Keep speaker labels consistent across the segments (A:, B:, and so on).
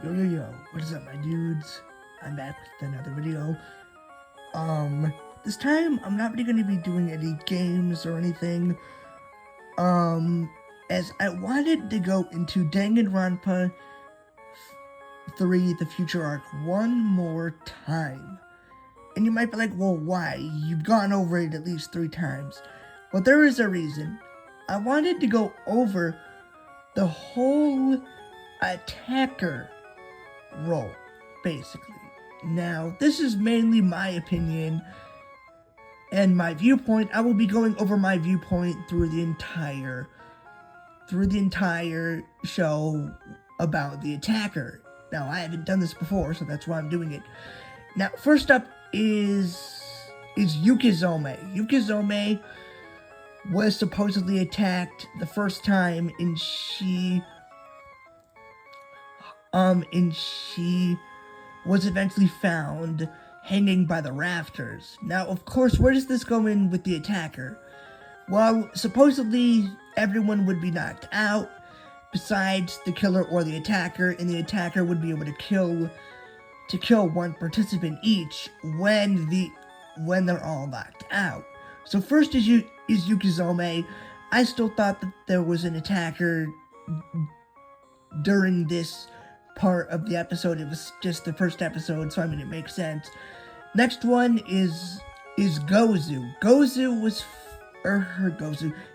A: Yo, what is up, my dudes? I'm back with another video. This time I'm not really going to be doing any games or anything, as I wanted to go into Dangenronpa 3, the Future Arc, one more time. And you might be like, well, why? You've gone over it at least 3 times. Well, there is a reason. I wanted to go over the whole attacker role, basically. Now, this is mainly my opinion and my viewpoint. I will be going over my viewpoint through the entire show about the attacker. Now, I haven't done this before, so that's why I'm doing it. Now, first up is Yukizome. Yukizome was supposedly attacked the first time, and she was eventually found hanging by the rafters. Now, of course, where does this go in with the attacker? Well, supposedly everyone would be knocked out besides the killer or the attacker, and the attacker would be able to kill one participant each when they're all knocked out. So first is Yukizome. I still thought that there was an attacker during this part of the episode. It was just the first episode, so I mean it makes sense. Next one is Gozu.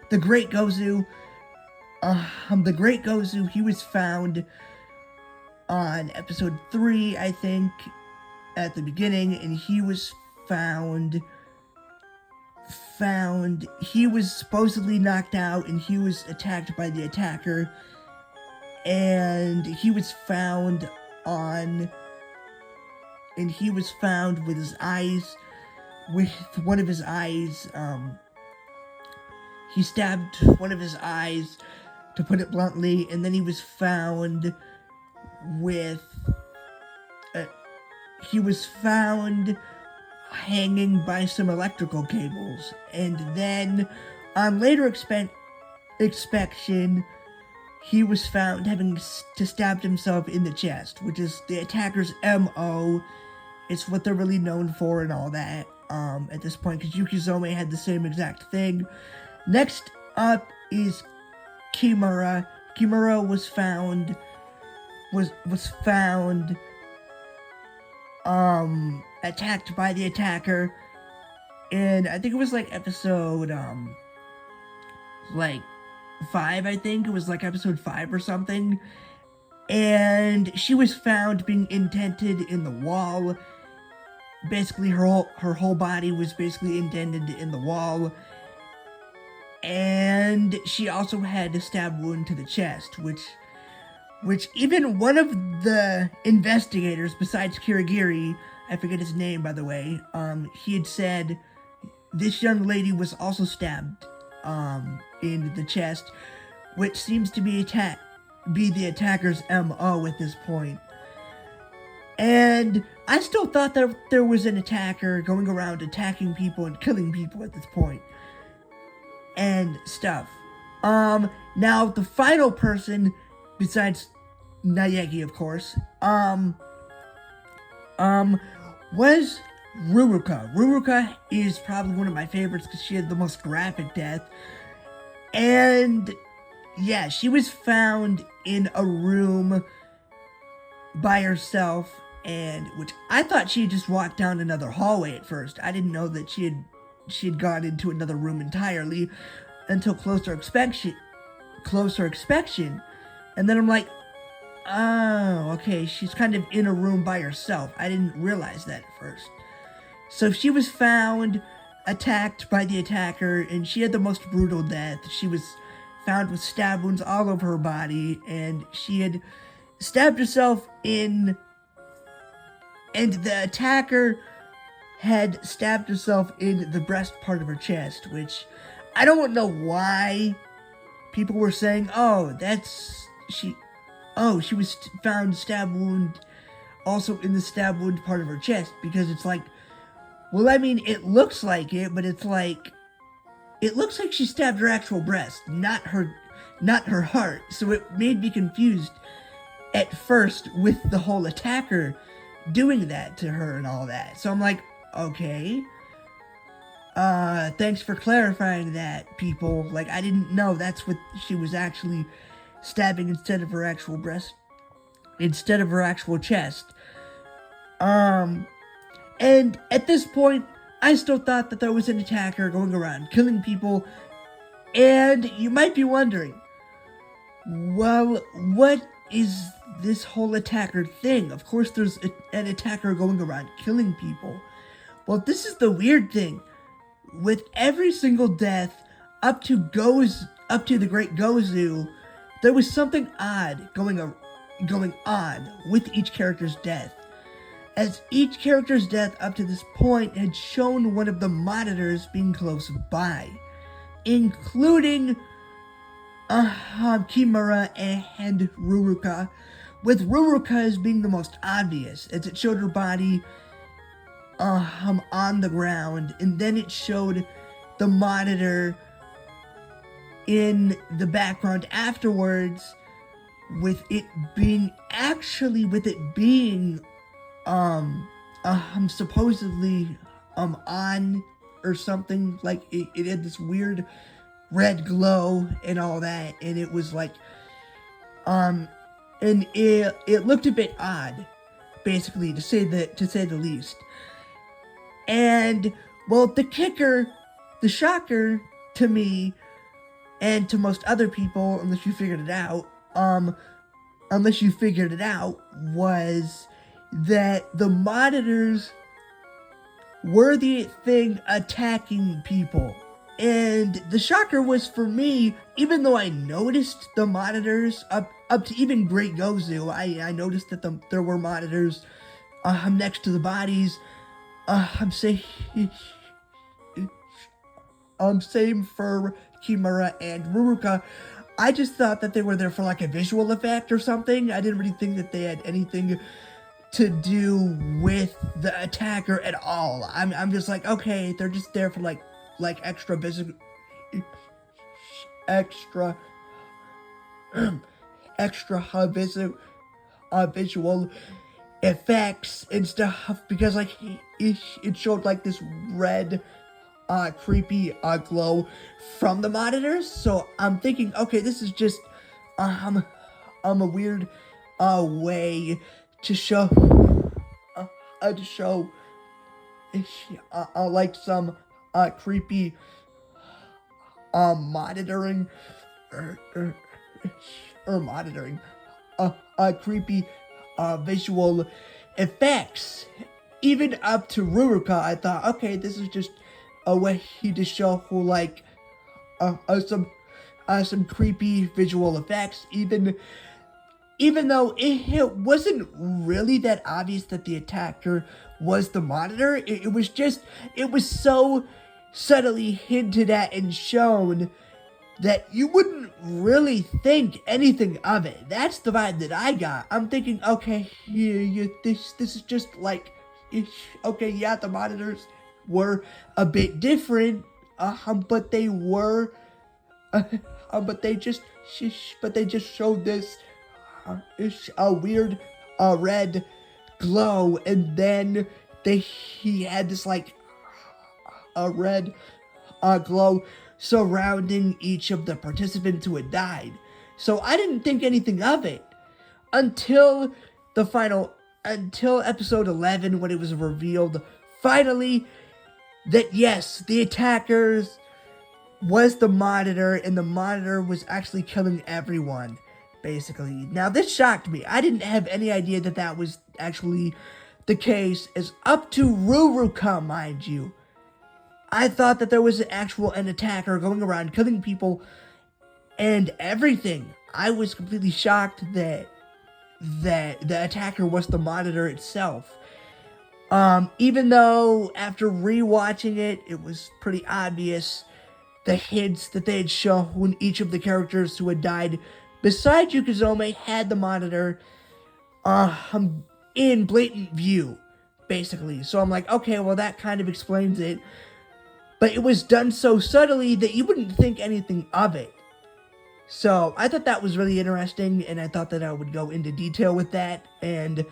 A: The Great Gozu. The Great Gozu, he was found on episode 3, I think, at the beginning, and he was found, he was supposedly knocked out, and he was attacked by the attacker, and he was found with his eyes, with one of his eyes, he stabbed one of his eyes, to put it bluntly, and then he was found hanging by some electrical cables, and then on later inspection, he was found having to stab himself in the chest, which is the attacker's MO. It's what they're really known for and all that, at this point, because Yukizome had the same exact thing. Next up is Kimura. Kimura was found attacked by the attacker, and I think it was like episode 5, I think it was like episode 5 or something, and she was found being indented in the wall. Basically, her whole body was basically indented in the wall, and she also had a stab wound to the chest, which even one of the investigators, besides Kirigiri, I forget his name, by the way, he had said this young lady was also stabbed in the chest, which seems to be the attacker's MO at this point. And I still thought that there was an attacker going around attacking people and killing people at this point and stuff. Now the final person, besides Naegi, of course, was Ruruka. Ruruka is probably one of my favorites because she had the most graphic death. And yeah, she was found in a room by herself, and which I thought she had just walked down another hallway at first. I didn't know that she had gone into another room entirely until closer inspection. And then I'm like, oh, okay, she's kind of in a room by herself. I didn't realize that at first. So she was found attacked by the attacker, and she had the most brutal death. She was found with stab wounds all over her body, and she had stabbed herself and the attacker had stabbed herself in the breast part of her chest, which I don't know why people were saying, she was found stab wound also in the stab wound part of her chest, because it's like, well, I mean, it looks like it, but it looks like she stabbed her actual breast, not her heart, so it made me confused. at first with the whole attacker doing that to her and all that. So I'm like, okay. Thanks for clarifying that, people. Like, I didn't know that's what she was actually stabbing instead of her actual breast, instead of her actual chest. And at this point, I still thought that there was an attacker going around killing people. And you might be wondering, well, what is this whole attacker thing? Of course there's an attacker going around killing people. Well, this is the weird thing. With every single death up to the Great Gozu, there was something odd going on with each character's death. As each character's death up to this point had shown one of the monitors being close by, including Kimura and Ruruka, with Ruruka as being the most obvious, as it showed her body on the ground, and then it showed the monitor in the background afterwards, with it being supposedly on or something. Like it had this weird red glow and all that, and it was like and it looked a bit odd, basically, to say the least. And well, the shocker to me and to most other people, unless you figured it out, was that the monitors were the thing attacking people. And the shocker was for me, even though I noticed the monitors up to even Great Gozu, I noticed that there were monitors next to the bodies. Same for Kimura and Ruruka. I just thought that they were there for like a visual effect or something. I didn't really think that they had anything to do with the attacker at all. I'm just like, okay, they're just there for like extra visual effects and stuff, because like it showed like this red creepy glow from the monitors. So I'm thinking, okay, this is just a weird way to show like some creepy monitoring creepy visual effects. Even up to Ruruka, I thought, okay, this is just a way to show like some creepy visual effects, even though it wasn't really that obvious that the attacker was the monitor. It was so subtly hinted at and shown that you wouldn't really think anything of it. That's the vibe that I got. I'm thinking, okay, this is just like, okay, yeah, the monitors were a bit different, but they were, but they just showed this a weird red glow, and then he had this like a red glow surrounding each of the participants who had died. So I didn't think anything of it until episode 11, when it was revealed finally that yes, the attackers was the monitor, and the monitor was actually killing everyone, basically. Now this shocked me. I didn't have any idea that was actually the case, as up to Ruruka, mind you. I thought that there was an attacker going around killing people and everything. I was completely shocked that the attacker was the monitor itself. Even though after rewatching it, it was pretty obvious the hints that they had shown each of the characters who had died besides Yukizome had the monitor in blatant view, basically. So I'm like, okay, well that kind of explains it. But it was done so subtly that you wouldn't think anything of it. So I thought that was really interesting, and I thought that I would go into detail with that. And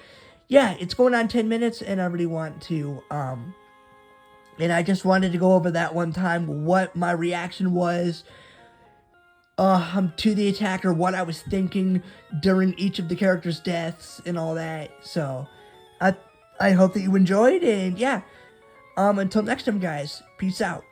A: yeah, it's going on 10 minutes, and I really want to, and I just wanted to go over that one time, what my reaction was to the attacker, what I was thinking during each of the characters' deaths and all that. So I hope that you enjoyed, and yeah, until next time, guys, peace out.